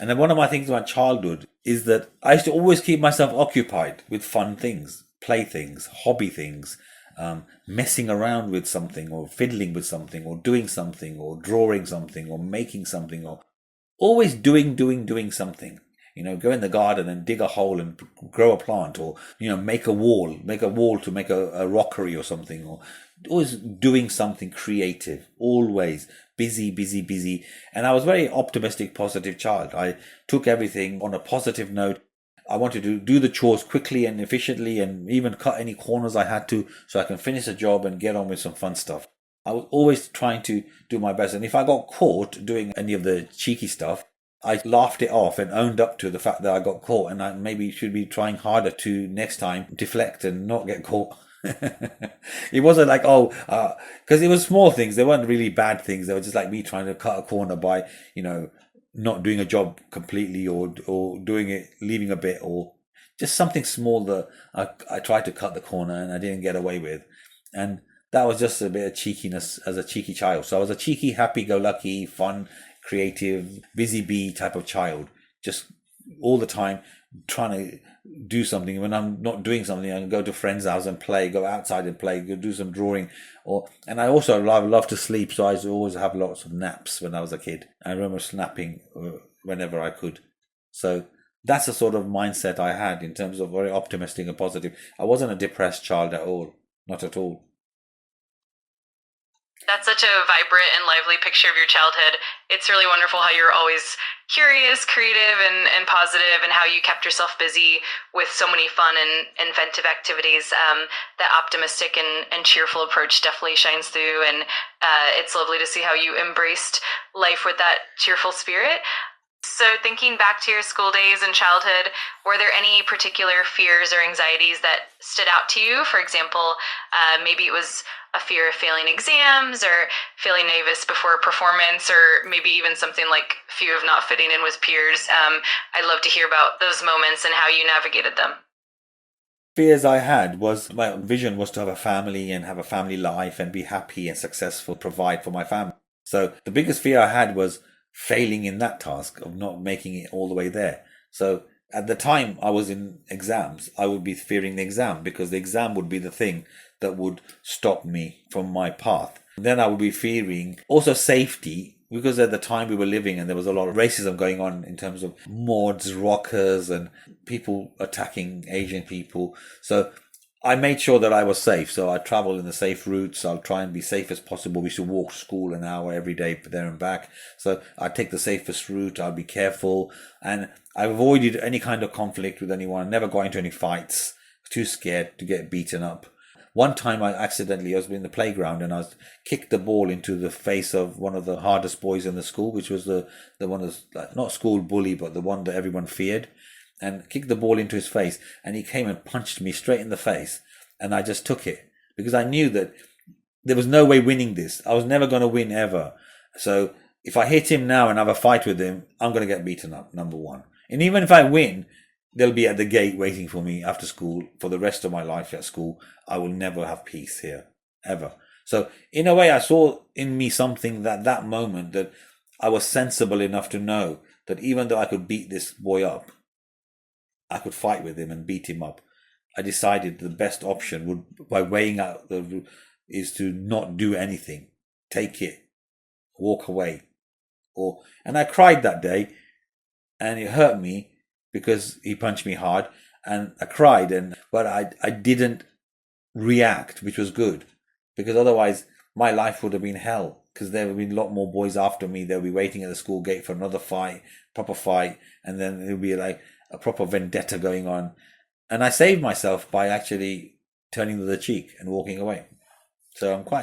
And then one of my things in my childhood is that I used to always keep myself occupied with fun things, play things, hobby things, messing around with something or fiddling with something or doing something or drawing something or making something or always doing something. Go in the garden and dig a hole and grow a plant, or make a wall to make a rockery or something, or always doing something creative, always busy. And I was a very optimistic, positive child. I took everything on a positive note. I wanted to do the chores quickly and efficiently and even cut any corners I had to so I can finish the job and get on with some fun stuff. I was always trying to do my best. And if I got caught doing any of the cheeky stuff, I laughed it off and owned up to the fact that I got caught, and I maybe should be trying harder to next time deflect and not get caught. It wasn't like, because it was small things. They weren't really bad things. They were just like me trying to cut a corner by, not doing a job completely or doing it, leaving a bit, or just something small that I tried to cut the corner and I didn't get away with. And that was just a bit of cheekiness as a cheeky child. So I was a cheeky, happy-go-lucky, fun, creative, busy bee type of child. Just all the time trying to do something. When I'm not doing something, I can go to friends' house and play, go outside and play, go do some drawing. And I also love to sleep, so I used to always have lots of naps when I was a kid. I remember snapping whenever I could. So that's the sort of mindset I had in terms of very optimistic and positive. I wasn't a depressed child at all. Not at all. That's such a vibrant and lively picture of your childhood. It's really wonderful how you're always curious, creative, and positive, and how you kept yourself busy with so many fun and inventive activities. That optimistic and cheerful approach definitely shines through, and it's lovely to see how you embraced life with that cheerful spirit. So thinking back to your school days and childhood, were there any particular fears or anxieties that stood out to you? For example, maybe it was a fear of failing exams or feeling nervous before a performance, or maybe even something like fear of not fitting in with peers. I'd love to hear about those moments and how you navigated them. Fears I had was, my vision was to have a family and have a family life and be happy and successful, provide for my family. So the biggest fear I had was failing in that task of not making it all the way there. So at the time I was in exams, I would be fearing the exam because the exam would be the thing that would stop me from my path. Then I would be fearing also safety, because at the time we were living and there was a lot of racism going on in terms of mods, rockers, and people attacking Asian people. So I made sure that I was safe. So I travel in the safe routes. I'll try and be safe as possible. We used to walk to school an hour every day there and back. So I take the safest route. I'll be careful. And I avoided any kind of conflict with anyone. Never got into any fights. Too scared to get beaten up. One time I was in the playground and I kicked the ball into the face of one of the hardest boys in the school, which was the one that's not school bully, but the one that everyone feared. And kicked the ball into his face, and he came and punched me straight in the face, and I just took it because I knew that there was no way winning this. I was never going to win ever. So if I hit him now and have a fight with him, I'm going to get beaten up, number one. And even if I win, they'll be at the gate waiting for me after school for the rest of my life at school. I will never have peace here, ever. So in a way, I saw in me something that moment that I was sensible enough to know that even though I could beat this boy up, I could fight with him and beat him up. I decided the best option would, by weighing out is to not do anything. Take it. Walk away. And I cried that day, and it hurt me because he punched me hard, and I cried, but I didn't react, which was good, because otherwise my life would have been hell, because there would have been a lot more boys after me. They'll be waiting at the school gate for another fight, proper fight, and then it'll be like a proper vendetta going on. And I saved myself by actually turning the cheek and walking away. So I'm quite